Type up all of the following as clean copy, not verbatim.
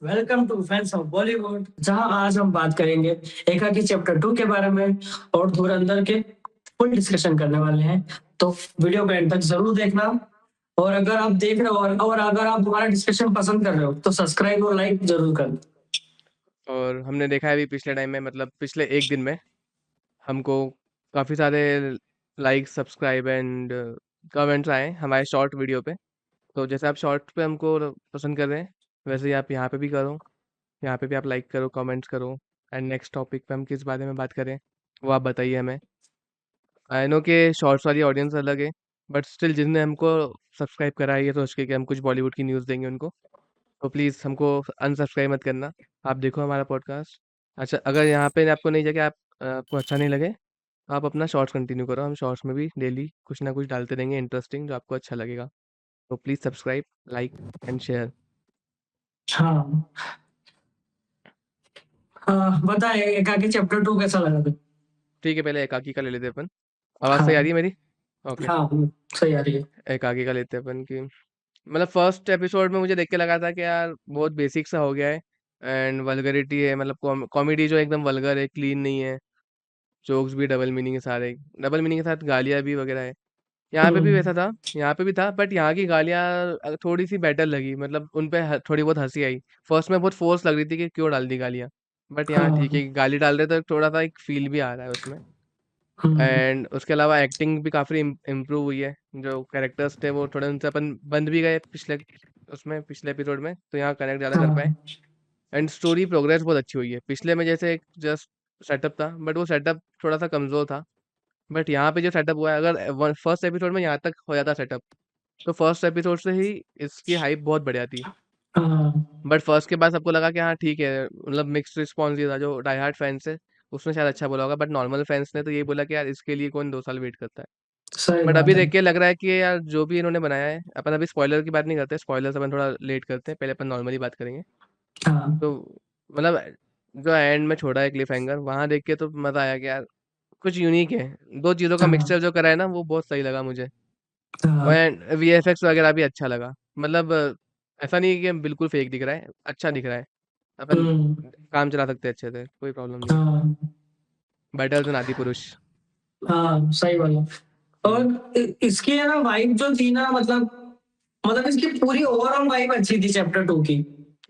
Welcome to fans of Bollywood, जहां आज हम बात करेंगे एकाकी चैप्टर 2 के बारे में और धुरंधर के फुल डिस्कशन करने वाले हैं। तो वीडियो को एंड तक जरूर देखना। और अगर आप देख रहे हो और अगर आप हमारा डिस्कशन पसंद कर रहे हो तो सब्सक्राइब और लाइक जरूर करना। और हमने देखा है अभी पिछले टाइम में, मतलब पिछले एक दिन में हमको काफ़ी सारे लाइक, सब्सक्राइब एंड कमेंट्स आए हमारे शॉर्ट वीडियो पे। तो जैसे आप शॉर्ट पे हमको पसंद कर रहे हैं, वैसे ही आप यहाँ पे भी करो। यहाँ पे भी आप लाइक करो, कमेंट्स करो। एंड नेक्स्ट टॉपिक पे हम किस बारे में बात करें, वो आप बताइए हमें। आई नो कि शॉर्ट्स वाली ऑडियंस अलग है, बट स्टिल जिसने हमको सब्सक्राइब करा है ये सोच के कि हम कुछ बॉलीवुड की न्यूज़ देंगे उनको, तो प्लीज़ हमको अनसब्सक्राइब मत करना। आप देखो हमारा पॉडकास्ट। अच्छा, अगर यहाँ पे आपको नहीं लगे, आपको अच्छा नहीं लगे, तो आप अपना शॉर्ट्स कंटिन्यू करो। हम शॉर्ट्स में भी डेली कुछ ना कुछ डालते रहेंगे इंटरेस्टिंग, जो आपको अच्छा लगेगा। तो please subscribe, like and share. हाँ, हाँ, बताए एकाकी चैप्टर 2 कैसा लगा था? ठीक है, पहले एकाकी का ले लेते हैं अपन। आवाज़ सही आ हाँ, रही है मेरी? ओके। हाँ, सही आ रही है। एकाकी का लेते हैं अपन की, मतलब फर्स्ट एपिसोड में मुझे देख के लगा था कि यार बहुत बेसिक सा हो गया है एंड वल्गरिटी है, मतलब कॉमेडी जो एकदम वल्गर है, क्लीन नहीं है। जोक्स भी डबल मीनिंग है सारे, डबल मीनिंग के साथ गालियाँ भी वगैरह है। यहाँ पे भी हम्म, वैसा था, यहाँ पे भी था, बट यहाँ की गालियाँ थोड़ी सी बेटर लगी, मतलब उन पे थोड़ी बहुत हंसी आई। फर्स्ट में बहुत फोर्स लग रही थी कि क्यों डाल दी गालियाँ, बट यहाँ ठीक हाँ, है, गाली डाल रहे तो थोड़ा सा एक फील भी आ रहा है उसमें। हम्म, एंड उसके अलावा एक्टिंग भी काफ़ी इम्प्रूव हुई है। जो कैरेक्टर्स थे वो थोड़े उनसे अपन बंद भी गए पिछले एपिसोड में, तो यहाँ कनेक्ट ज़्यादा कर पाए। हाँ, एंड स्टोरी प्रोग्रेस बहुत अच्छी हुई है। पिछले में जैसे एक जस्ट सेटअप था, बट वो सेटअप थोड़ा सा कमज़ोर था। बट यहाँ पे जो सेटअप हुआ है, अगर फर्स्ट एपिसोड में यहाँ तक हो जाता सेटअप, तो फर्स्ट एपिसोड से ही इसकी हाइप बहुत बढ़िया थी। हाँ, बट फर्स्ट के बाद सबको लगा कि हाँ ठीक है, मतलब मिक्स्ड रिस्पॉन्स ये था। जो डाई हार्ड फैंस है उसने शायद अच्छा बोला होगा, बट नॉर्मल फैंस ने तो ये बोला कि यार इसके लिए कौन 2 साल वेट करता है। सही बट अभी बात है। देख के लग रहा है कि यार जो भी इन्होंने बनाया है, अपन अभी स्पॉइलर की बात नहीं करते, स्पॉयलर्स अपन थोड़ा लेट करते हैं, पहले अपन नॉर्मली बात करेंगे। हाँ, तो मतलब जो एंड में छोड़ा है क्लिफ हैंगर, वहां देख के तो मजा आया कि यार कुछ यूनिक है। 2 चीज़ों का हाँ, मिक्सचर जो करा है ना, वो बहुत सही लगा मुझे। हाँ, एंड वीएफएक्स वगैरह भी अच्छा लगा, मतलब ऐसा नहीं है कि बिल्कुल फेक दिख रहा है, अच्छा दिख रहा है। अपन हम्म, काम चला सकते हैं अच्छे से, कोई प्रॉब्लम नहीं है। हाँ, बेटर देन आदि पुरुष। हाँ, सही बोला। हम्म और इसकी है ना वाइब जो थी ना, मतलब इसकी पूरी ओवरऑल वाइब अच्छी थी चैप्टर 2 की।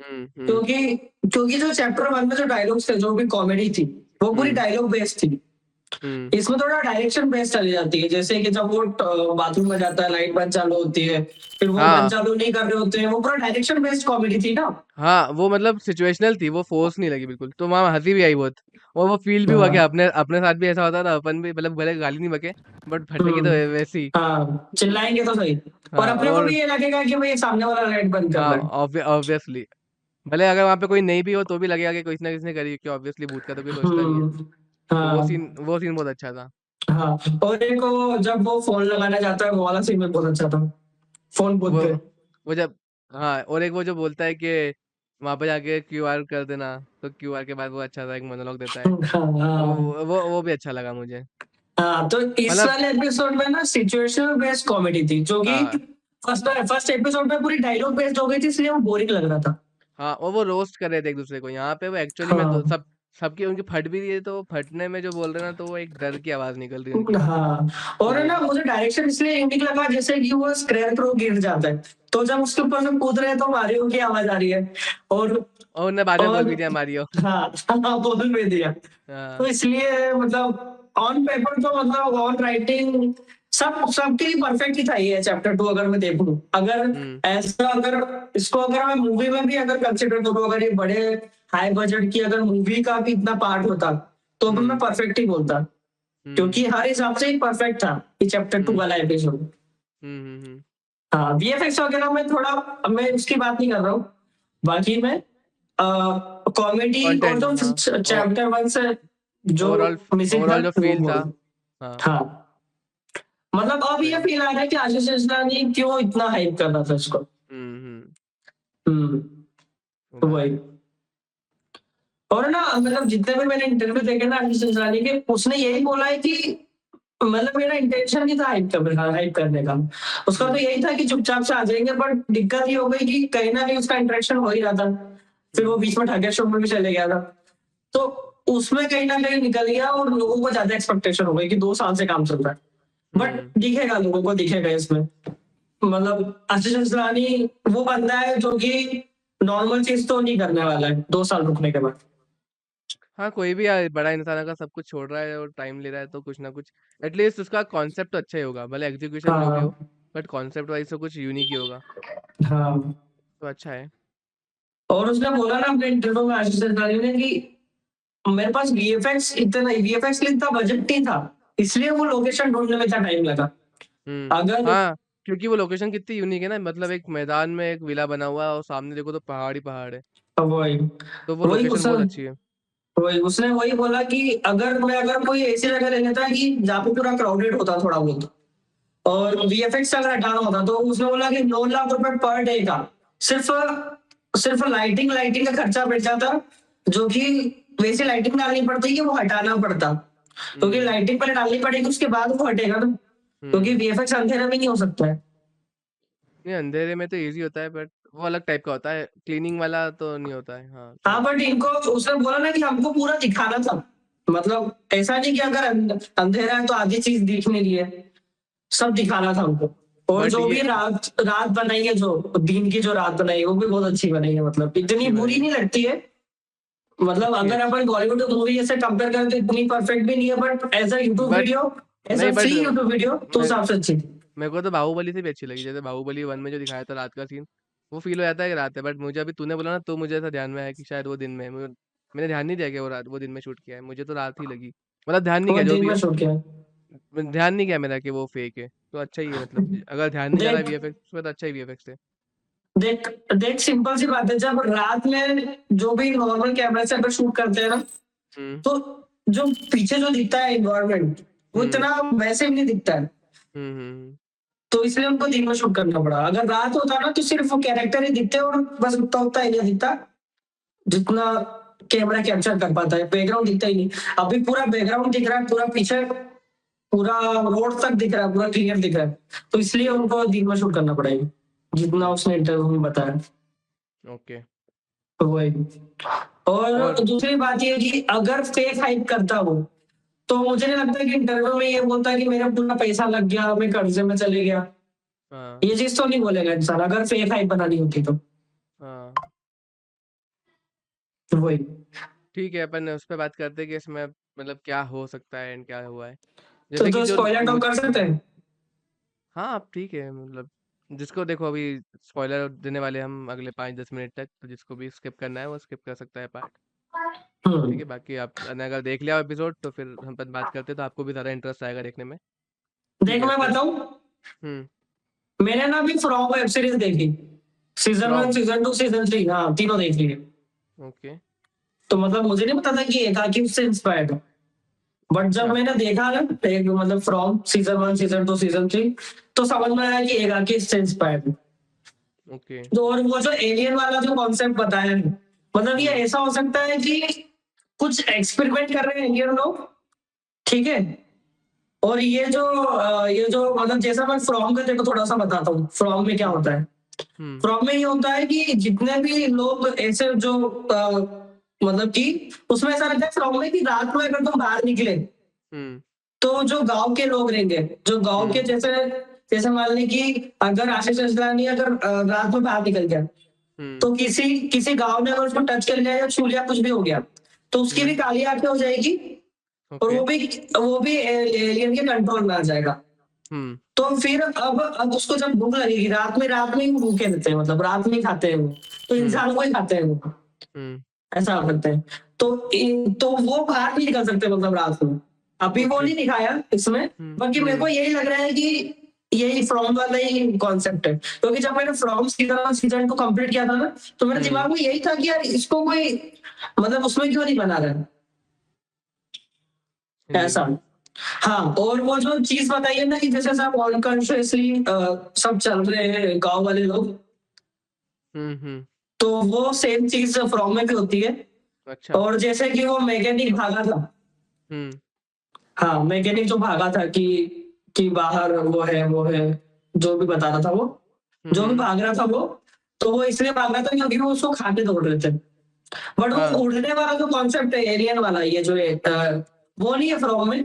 हम्म हम्म क्योंकि क्योंकि जो चैप्टर 1 में जो डायलॉग्स थे, जो भी कॉमेडी थी, वो पूरी हम्म डायलॉग बेस्ड थी। हम्म इसमें थोड़ा डायरेक्शन बेस्ड चली जाती है, जैसे कि जब वो बाथरूम में जाता है, लाइट बंद चालू होती है, फिर वो बंद हाँ चालू नहीं कर रहे होते हैं, वो पूरा डायरेक्शन बेस्ड कॉमेडी थी ना। हाँ, वो मतलब सिचुएशनल थी, वो फोर्स नहीं लगी बिल्कुल, तो वहाँ हंसी भी आई बहुत। और वो फील भी हुआ कि हाँ, अपने अपने साथ भी ऐसा होता था, अपन भी मतलब भले गाली नहीं बके, बट फटेगी तो हम्म, वैसी ही। हाँ, चिल्लाएंगे तो सही। और हाँ अपने को और भी ये लगेगा कि भाई सामने वाला लाइट बंद कर हाँ, रहा है। ऑब्वियसली, भले अगर वहाँ पे कोई नहीं भी हो तो भी लगेगा कि किसी ना किसी ने करी, कि ऑब्वियसली भूत का तो कोई सोचता नहीं है। तो हाँ, वो सीन बहुत अच्छा था। हाँ। और एक वो जब वो फोन लगाना चाहता है, वो वाला सीन में बहुत अच्छा था। फोन बूथ वो पे। वो जब हाँ, और एक वो जो बोलता है कि वहाँ पे जाके क्यूआर कर देना, तो क्यूआर के बाद वो अच्छा सा एक मोनोलॉग देता है। हाँ, वो भी अच्छा लगा मुझे। हाँ, तो इस मतलब वाले एपिसोड में ना सिचुएशनल बेस्ड कॉमेडी थी, जो कि हाँ फर्स्ट फर्स्ट एपिसोड में पूरी डायलॉग बेस्ड हो गई थी, इसलिए वो बोरिंग लग रहा था। हाँ, और वो रोस्ट कर रहे थे एक दूसरे को। यहाँ पे वो एक्चुअली में हाँ, सबकी उनकी फट भी रही है, तो वो फटने में जो बोल रहे हैं ना, तो वो एक डर की आवाज निकल रही है उनकी। हाँ। तो और है ना, मुझे डायरेक्शन इसलिए यूनिक लगा, जैसे कि वो स्क्रेप थ्रो गिर जाता है, तो जब उसके ऊपर से कूद रहे हैं तो मारियो की आवाज आ रही है। और और उन्होंने बाद में बोल और भी दिया मारियो। हाँ, हाँ, बोल भी दिया। तो हाँ इसलिए मतलब ऑन पेपर तो मतलब ऑन राइटिंग सबके परफेक्ट ही था ये चैप्टर 2, अगर मैं देखूं। अगर हम्म ऐसा अगर इसको अगर मैं मूवी में भी अगर कंसिडर करूं, अगर ये बड़े हाई बजट की अगर मूवी का भी इतना पार्ट होता, तो भी मैं हम्म परफेक्ट ही बोलता। हम्म क्योंकि हर हिसाब से ही परफेक्ट था ये चैप्टर 2 हम्म वाला एपिसोड। हम्म। हाँ, वीएफएक्स वगैरह में थोड़ा, अब मैं उसकी बात नहीं कर रहा हूँ। बाकी मैं कॉमेडी और कंटेंट, जो हाँ। चैप्टर 1 से जो ओवरऑल मिसिंग था ओवरऑल जो वो फील था। बोल। हाँ हाँ, मतलब अब ये सही। फील आ रहा है कि आशीष चंचलानी क्यों इतना हाइप कर रहा था इसको। हम्म। हम्म, वो तो बात वही। है। और ना मतलब जितने भी मैंने इंटरव्यू देखे ना आशीष चंचलानी के, उसने यही बोला है कि मतलब मेरा इंटेंशन नहीं था हाइप करने का। उसका तो हम्म यही था कि चुपचाप से आ जाएंगे, बट दिक्कत ये हो गई कि कहीं ना कहीं उसका इंटरेक्शन हो ही रहा था। फिर वो बीच में ठाकुर शो में भी चले गया था, तो उसमें कहीं ना कहीं निकल गया और लोगों को ज्यादा एक्सपेक्टेशन हो गई कि 2 साल से काम चल रहा है, बट दिखेगा, लोगों को दिखेगा इसमें। मतलब आशीष चंचलानी वो बंदा है जो कि नॉर्मल चीज तो नहीं करने वाला है 2 साल रुकने के बाद। हाँ, कोई भी बड़ा इंसान अगर सब कुछ छोड़ रहा है और टाइम ले रहा है तो कुछ ना कुछ एटलीस्ट उसका कॉन्सेप्ट तो अच्छा ही होगा, भले एग्जीक्यूशन जो भी हो, हाँ बट कॉन्सेप्ट वाइज तो कुछ यूनिक ही होगा, हाँ। तो अच्छा है। और उसने बोला ना अपने इंटरव्यू में आशीष चंचलानी ने कि मेरे पास वीएफएक्स के लिए इतना बजट नहीं था, इसलिए वो लोकेशन ढूंढने में इतना टाइम लगा। अगर हाँ, क्योंकि वो लोकेशन कितनी यूनिक है ना, मतलब एक मैदान में एक विला बना हुआ है और सामने देखो तो पहाड़ ही पहाड़ है, वही तो वो वही लोकेशन उसने बहुत अच्छी है। उसने वही बोला कि अगर कोई ऐसी जगह ले लेता है कि जहाँ पे पूरा क्राउडेड होता थोड़ा बहुत और वीएफएक्स अगर हटाना होता, तो उसने बोला कि 9 लाख रुपए पर डे का सिर्फ सिर्फ लाइटिंग का खर्चा बैठ जाता, जो कि वैसी लाइटिंग डालनी पड़ती है, वो हटाना पड़ता, क्योंकि लाइटिंग पहले डालनी पड़ेगी उसके बाद वो हटेगा ना, क्योंकि वीएफएक्स अंधेरे में नहीं हो सकता है। नहीं, अंधेरे में तो इजी होता है, बट वो अलग टाइप का होता है, क्लीनिंग वाला तो नहीं होता है। हाँ, हाँ, बट इनको उसने बोला ना कि हमको पूरा दिखाना था, मतलब ऐसा नहीं कि अगर अंधेरा है तो आधी चीज दिख नहीं रही है, सब दिखाना था हमको। और बट जो भी ये रात रात बनाई है, जो दिन की जो रात बनाई है, वो भी बहुत अच्छी बनाई है, मतलब इतनी अच्छी बुरी बनाई, नहीं लगती है। मतलब अच्छी अगर अच्छी अपन बॉलीवुड मूवी से कंपेयर करें तो इतनी परफेक्ट भी नहीं है, but as a YouTube but video, as नहीं a but free YouTube video तो मैं उस हिसाब से अच्छी थी। मेरे को तो बाहुबली से भी अच्छी लगी, जैसे बाहुबली 1 में जो दिखाया था रात का सीन, वो फील हो जाता है कि रात है, बट मुझे अभी तूने बोला ना तो मुझे ऐसा ध्यान में आया कि शायद वो दिन में है। मैंने ध्यान नहीं दिया कि वो दिन में शूट किया है, मुझे तो रात ही लगी, मतलब ध्यान नहीं वो किया जो दिन भी में हो, शूट किया है। ध्यान नहीं किया मेरा कि वो फेक है, तो अच्छा ही है, मतलब अगर ध्यान नहीं जा रहा है देख वीएफएक्स में तो अच्छा ही वीएफएक्स है। देख देख सिंपल सी बात है, जब रात में जो भी नॉर्मल कैमरा से अगर शूट करते हैं ना, हम्म तो जो पीछे जो दिखता है इन्वायरमेंट, वो हम्म इतना वैसे भी नहीं दिखता है, हम्म। तो इसलिए उनको दिन में शूट करना पड़ा। अगर रात होता ना तो सिर्फ वो कैरेक्टर ही दिखते और बस उतना उतना एरिया दिखता जितना कैमरा कैप्चर कर पाता है, बैकग्राउंड दिखता ही नहीं। अभी पूरा बैकग्राउंड दिख रहा है, पूरा पीछे पूरा रोड तक दिख रहा है, पूरा क्लियर दिख रहा है, तो इसलिए उनको दिन में शूट करना पड़ेगा, जितना उसने इंटरव्यू में बताया। ओके। तो वही। और और दूसरी बात ये कि अगर फेक हाइप करता वो, तो मुझे नहीं लगता कि इंटरव्यू में ये बोलता कि मेरा पूरा पैसा लग गया, मैं कर्जे में चले गया। हाँ ये चीज तो नहीं बोलेगा इंसान अगर फेक हाइप बनानी होती तो। हाँ, वही। ठीक है, अपन उस पर बात करते हैं कि इसमें मतलब क्या हो सकता है एंड क्या हुआ है, जैसे कि तो जो स्पॉइलर टॉक कर सकते हैं। हाँ अब ठीक है, मतलब जिसको देखो अभी स्पॉइलर देने वाले हम अगले 5-10 मिनट तक, तो जिसको भी स्किप करना है वो स्किप कर सकता है पार्ट। ठीक हम्म। है, बाकी आपने अगर देख लिया एपिसोड तो फिर हम पर बात करते हैं, तो आपको भी ज़्यादा इंटरेस्ट आएगा देखने में। ठीक देख है मैं तो बताऊं, हम्म। मैंने ना अभी फ्रॉम वेब सीरीज देखी, सीजन 1 फ्रॉम, सीजन 2 सीजन 3, हाँ तीनों देख लिए। ओके। तो मतलब मुझे नहीं पता था कि एकाकी उससे इंस्पायर्ड है, बट जब अच्छा, मैंने देखा ना एक मतलब फ्रॉम सीजन 1 सीजन 2 सीजन 3, तो समझ में आया कि एकाकी इससे इंस्पायर्ड है। ओके। तो और वो जो एलियन वाला जो कॉन्सेप्ट बताया है, मतलब ये हम्म ऐसा हो सकता है कि कुछ एक्सपेरिमेंट कर रहे हैं एलियन लोग, ठीक है। और ये जो मतलब जैसा मैं फ्रॉम का देखो थोड़ा सा बताता हूँ फ्रॉम में क्या हम्म होता है। हम्म फ्रॉम में ये होता है कि जितने भी लोग ऐसे जो मतलब कि उसमें ऐसा रहता है फ्रॉम में कि रात में अगर तुम बाहर निकले, हम्म तो जो गांव के लोग रहेंगे, जो गांव के हम्म जैसे जैसे मान ली कि अगर आशीष चंचलानी अगर रात में बाहर निकल गया, हम्म तो किसी किसी गांव ने अगर उसको टच कर लिया या छू लिया कुछ भी हो गया, तो उसकी भी हम्म, काली आंखें हो जाएगी, और ओके। वो भी एलियन के कंट्रोल में आ जाएगा। हम्म तो फिर अब उसको जब भूख लगेगी रात में ही वो भूखे रहते हैं, मतलब रात में ही खाते हैं वो, तो हम्म इंसानों को ही खाते हैं वो, हम्म ऐसा कर सकते हैं। तो वो बाहर नहीं निकल सकते मतलब रात में, अभी वो ओके। नहीं दिखाया इसमें। बाकी मेरे को यही लग रहा है कि यही फ्रॉम वाला ही कॉन्सेप्ट है, क्योंकि जब मैंने फ्रॉम सीजन 2 कंप्लीट किया था ना, तो मेरे हम्म दिमाग में यही था कि यार इसको कोई मतलब उसमें क्यों नहीं बना रहा है हिंदी ऐसा। में। हाँ, और वो जो चीज बताई है ना कि जैसे सब अनकॉन्शियसली सब चल रहे हैं गांव वाले लोग, हम्म। तो वो सेम चीज फ्रॉम में भी होती है। अच्छा। और जैसे कि वो मैकेनिक भागा था, हम्म हाँ मैकेनिक जो भागा था कि बाहर वो है जो भी बता रहा था वो, जो भी हम्म भाग रहा था वो, तो वो इसलिए भाग रहा था क्योंकि वो उसको खाने दौड़ रहे थे। बट वो हाँ उड़ने वाला जो कॉन्सेप्ट है एलियन वाला, ये जो है वो नहीं है फ्रॉम में,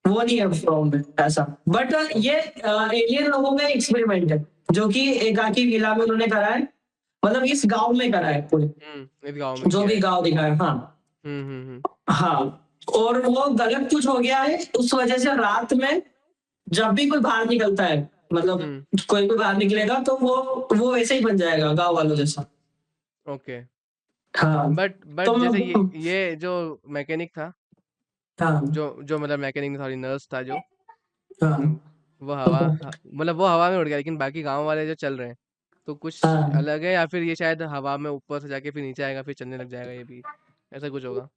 वो नहीं है फ्रॉम में ऐसा। बट ये एलियन लोगों का एक्सपेरिमेंट है जो कि एकाकी विला में उन्होंने करा है, मतलब इस गांव में करा है पूरे, इस गांव में जो किया भी है। गांव दिखा है। हाँ हम्म। हाँ, और वो गलत कुछ हो गया है, उस वजह से रात में जब भी कोई बाहर निकलता है, मतलब कोई भी बाहर निकलेगा तो वो वैसे ही बन जाएगा गांव वालों जैसा। ओके। हाँ बट तो जैसे ये जो मैकेनिक था, हाँ जो मतलब मैकेनिक सॉरी नर्स था जो, हाँ वो मतलब वो हवा में उड़ गया, लेकिन बाकी गांव वाले जो चल रहे हैं तो कुछ हाँ अलग है, या फिर ये शायद हवा में ऊपर से जाके फिर नीचे आएगा फिर चलने लग जाएगा, ये भी ऐसा कुछ होगा।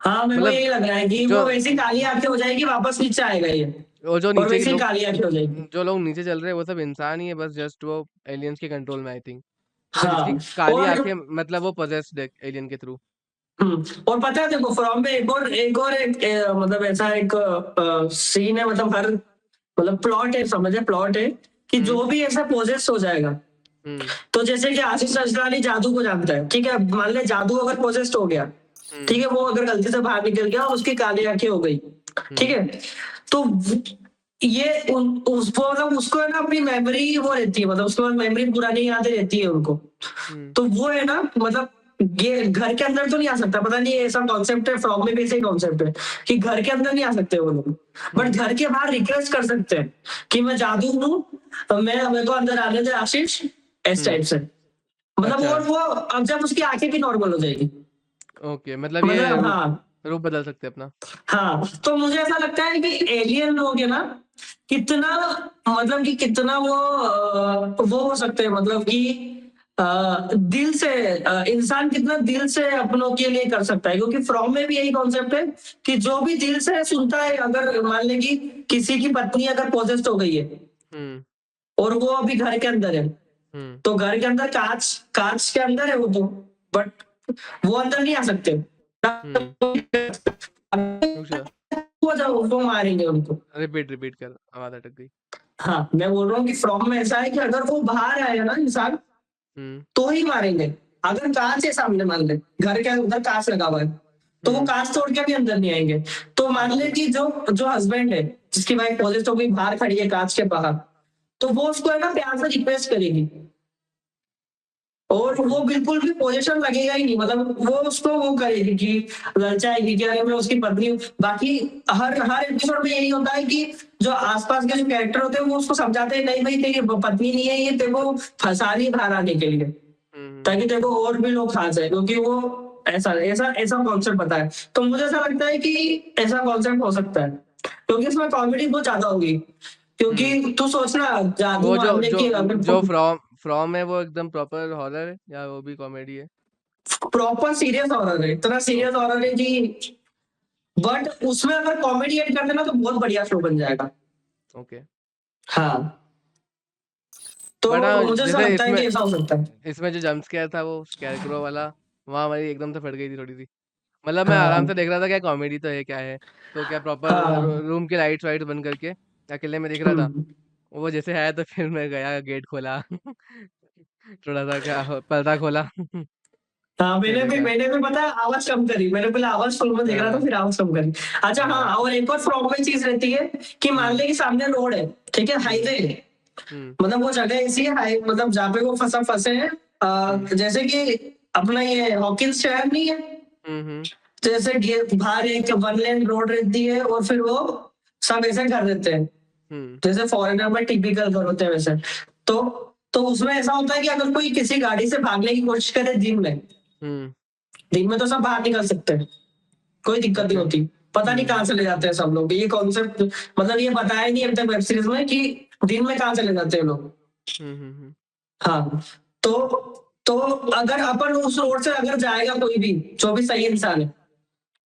हाँ, मेरे को यही मतलब लग रहा है कि जो वो वैसी काली आंखें हो जाएगी, वापस नीचे आएगा ये, वो जो और नीचे के वैसी लोग काली आंखें हो जाएगी। जो लोग नीचे चल रहे हैं वो सब इंसान ही है, बस जस्ट वो एलियंस के कंट्रोल में आई थिंक। मतलब जिसकी हाँ काली और आंखें, मतलब वो पोजेस्ड है एलियन के थ्रू। और पता है देखो फ्रॉम में मतलब ऐसा एक सीन है, मतलब हर मतलब प्लॉट है, समझे प्लॉट है कि हम्म जो भी ऐसा पोजेस हो जाएगा, हम्म तो जैसे कि आशीष असरानी जादू को जानता है, ठीक है, मान ले जादू अगर पोजेस्ट हो गया, हम्म ठीक है, वो अगर गलती से बाहर निकल गया और उसकी काली आंखें हो गई, ठीक हम्म है, तो ये उसको मतलब उसको है ना अपनी मेमोरी वो रहती है, मतलब उसको मेमोरी पुरानी यादें रहती है उनको, हम्म तो वो है ना मतलब ये घर के अंदर तो नहीं आ सकता, पता नहीं ऐसा कॉन्सेप्ट है फ्रॉम में भी, ऐसे कॉन्सेप्ट है कि घर के अंदर नहीं आ सकते वो लोग, बट हम्म घर के बाहर रिक्वेस्ट कर सकते हैं कि मैं जादू हूँ, तो मेरे को अंदर आने दे आशीष, इस हम्म टाइप से, मतलब अच्छा। और वो अब जब उसकी आंखें भी नॉर्मल हो जाएगी, ओके, मतलब ये मतलब रूप हाँ रूप बदल सकते हैं अपना। हाँ, तो मुझे ऐसा लगता है कि एलियन लोग है ना, कितना मतलब कि कितना वो हो सकते हैं, मतलब कि दिल से इंसान कितना दिल से अपनों के लिए कर सकता है, क्योंकि फ्रॉम में भी यही कॉन्सेप्ट है कि जो भी दिल से सुनता है, अगर मान ले कि किसी की पत्नी अगर पोजेस्ट हो गई है हम्म और वो अभी घर के अंदर है, हम्म तो घर के अंदर कांच कांच के अंदर है वो, तो बट वो अंदर नहीं आ सकते, हम्म रुक वो मारेंगे उनको। रिपीट रिपीट कर, आवाज अटक गई। हाँ, मैं बोल रहा हूँ कि फ्रॉम में ऐसा है कि अगर वो बाहर आए ना इंसान, हम्म तो ही मारेंगे। अगर कांच है सामने, मान ले घर के उधर कांच लगा हुआ है, तो वो हम्म कांच तोड़ के भी अंदर नहीं आएंगे। तो मान ले ओके। कि जो जो हस्बैंड है, जिसकी वाइफ पॉजिटिव हो गई, बाहर खड़ी है कांच के बाहर, तो वो उसको है ना प्यार से रिक्वेस्ट करेगी, और वो ओके। बिल्कुल भी पोजीशन लगेगा ही नहीं, मतलब वो उसको वो करेगी कि ललचाएगी कि अरे मैं उसकी पत्नी हूँ। बाकी हर हर एपिसोड में यही होता है कि जो आसपास के जो कैरेक्टर होते हैं वो उसको समझाते हैं, नहीं भाई तेरी पत्नी नहीं है, ये तेरे को फंसा रही है बाहर आने के लिए, ताकि तेरे को और भी लोग खा जाए, क्योंकि वो ऐसा ऐसा ऐसा कॉन्सेप्ट पता है। तो मुझे ऐसा लगता है कि ऐसा कॉन्सेप्ट हो सकता है, क्योंकि इसमें कॉमेडी बहुत ज्यादा होगी, हम्म क्योंकि तू सोचना जादू वो जो मारने जो की अगर जो फ्रॉम है वो एकदम प्रॉपर हॉरर है या वो भी कॉमेडी है? प्रॉपर सीरियस हॉरर है, इतना सीरियस ओके। हॉरर है कि, बट उसमें अगर कॉमेडी ऐड कर देना तो बहुत बढ़िया शो बन जाएगा। ओके। हाँ, तो बट हाँ, मुझे ऐसा जैसे लगता है इसमें कि ऐसा हो सकता है। इसमें जो जंप स्केयर था वो स्कैरक्रो वाला, वहाँ हमारी एकदम से फट गई थी थोड़ी सी। मतलब मैं आराम से हाँ देख रहा था, क्या कॉमेडी तो है क्या है, तो क्या प्रॉपर हाँ रूम की लाइट्स वाइट बंद करके अकेले में देख रहा था। हम्म, वो जैसे आया तो फिर मैं गया, गेट खोला थोड़ा सा क्या पर्दा खोला हाँ, फिर देखा। मैंने भी पता है आवाज कम करी, मैंने पहले आवाज फुल में देख रहा था, हाँ फिर आवाज कम करी। अच्छा हाँ। हाँ, और एक और प्रॉब्लम चीज रहती है कि मान हम्म ले कि सामने रोड है, ठीक है, हम्म हाईवे है, हम्म मतलब वो जगह ऐसी है हाई, मतलब जहाँ पे वो फंसे हैं, हम्म जैसे कि अपना ये हॉकिंस शहर नहीं है, हम्म जैसे बाहर एक वन लेन रोड रहती है और फिर वो सब ऐसे कर देते हैं, हम्म जैसे फॉरेनर में टिपिकल घर होते हैं वैसे। तो तो उसमें ऐसा होता है कि अगर कोई किसी गाड़ी से भागने की कोशिश करे हम्म दिन में तो सब बाहर निकल सकते हैं, कोई दिक्कत नहीं ओके। होती। पता नहीं कहाँ चले जाते हैं सब लोग, ये कॉन्सेप्ट मतलब ये बताया नहीं अभी तक वेब सीरीज में कि दिन में कहाँ चले जाते हैं लोग। हम्म। हाँ, तो अगर अपन उस रोड से अगर जाएगा कोई भी जो भी सही इंसान है,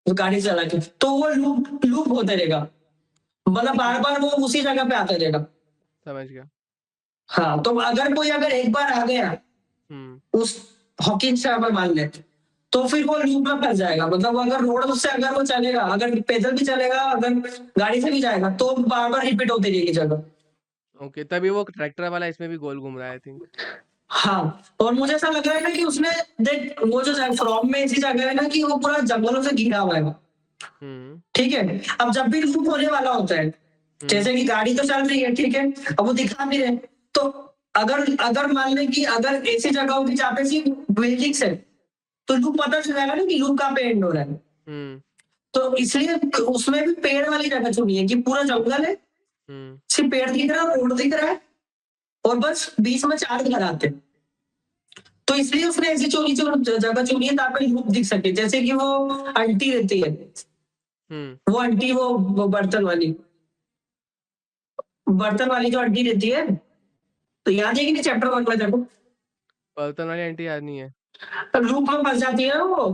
जो गाड़ी चला के, तो वो लूप लूप होते रहेगा, मतलब बार बार वो उसी जगह पे आते रहेगा। समझ गया। हाँ, तो अगर कोई अगर एक बार आ गया हम्म उस हॉकिंग शहर में मान ले, तो फिर वो लूप में फंस जाएगा, मतलब वो अगर रोड से अगर वो चलेगा, अगर पैदल भी चलेगा, अगर गाड़ी से भी जाएगा, तो बार बार रिपीट होती रहेगी जगह। ओके, तभी वो ट्रैक्टर वाला इसमें भी गोल घूम रहा है आई थिंक। हाँ, और मुझे ऐसा लग रहा है ना कि उसने देख वो जो फ्रॉम में ऐसी जगह है ना कि वो पूरा जंगलों से घिरा हुआ है वो, हुँ, ठीक है? अब जब भी लूप होने वाला होता है, हुँ, जैसे कि गाड़ी तो चल रही है, ठीक है? अब वो दिखा भी रहे हैं, तो अगर अगर मान लें कि अगर ऐसी जगह होगी जहाँ पे सिर्फ बिल्डिंग्स है, तो लूप पता चल जाएगा ना कि लूप कहाँ पे एंड हो रहा है। हुँ, तो इसलिए उसमें भी पेड़ वाली जगह चुनी है कि पूरा जंगल है, हुँ, सिर्फ पेड़ दिख रहा है, रोड दिख रहा है और बस बीच में 4 घर आते हैं। तो इसलिए उसने ऐसी चोरी जगह चुनी है ताकि लूप दिख सके। जैसे कि वो आंटी रहती है, हुँ। वो आंटी वो बर्तन वाली जो आंटी रहती है, तो याद है कि नहीं चैप्टर 1 में देखो, बर्तन वाली आंटी याद नहीं है। लूप में फँस जाती है ना वो।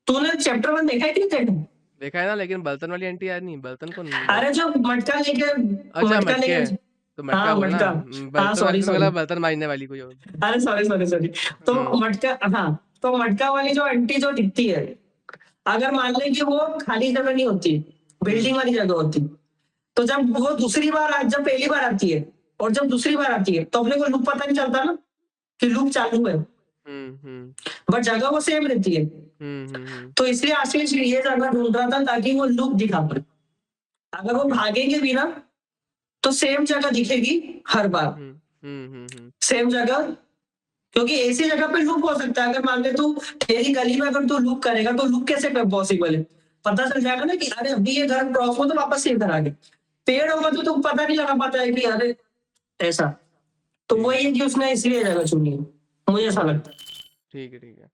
तूने चैप्टर 1 देखा है कि नहीं देखा? देखा है ना, लेकिन बर्तन वाली आंटी याद नहीं, बर्तन कौन अरे जो अच्छा मटका मटके, लेके तो मटका हाँ, बोलना। मटका। हाँ, बर्तन वाली सॉरी, तो सॉरी। मतलब बर्तन मांजने वाली कोई और। अरे सॉरी। तो हुँ, मटका हाँ, तो मटका वाली जो आंटी जो दिखती है, अगर मान लें कि वो खाली जगह नहीं होती, हुँ, बिल्डिंग वाली जगह होती, तो जब पहली बार आती है और जब दूसरी बार आती है, तो अपने को लूप पता नहीं चलता ना कि लूप चालू है, हुँ, हुँ, बट जगह वो सेम रहती है। हुँ, हुँ, हुँ, तो इसलिए आशीष ये जगह ढूंढ रहा था ताकि वो लूप दिखा पाए। अगर वो भागेंगे भी ना, तो सेम जगह दिखेगी हर बार, हुँ, हुँ, हुँ, हुँ, सेम जगह, क्योंकि ऐसी जगह पे लूप हो सकता है। अगर मान ले तू तेरी गली में अगर तू लूप करेगा तो लूप कैसे पॉसिबल है? पता चल जाएगा ना कि अरे अभी ये घर क्रॉस हुआ तो वापस ये घर आ गए। पेड़ होगा तो तुम पता नहीं लगा पाता है कि अरे ऐसा। तो ठीक है, वही है कि उसने इसलिए जगह चुनी है, मुझे ऐसा लगता है। ठीक है, ठीक है।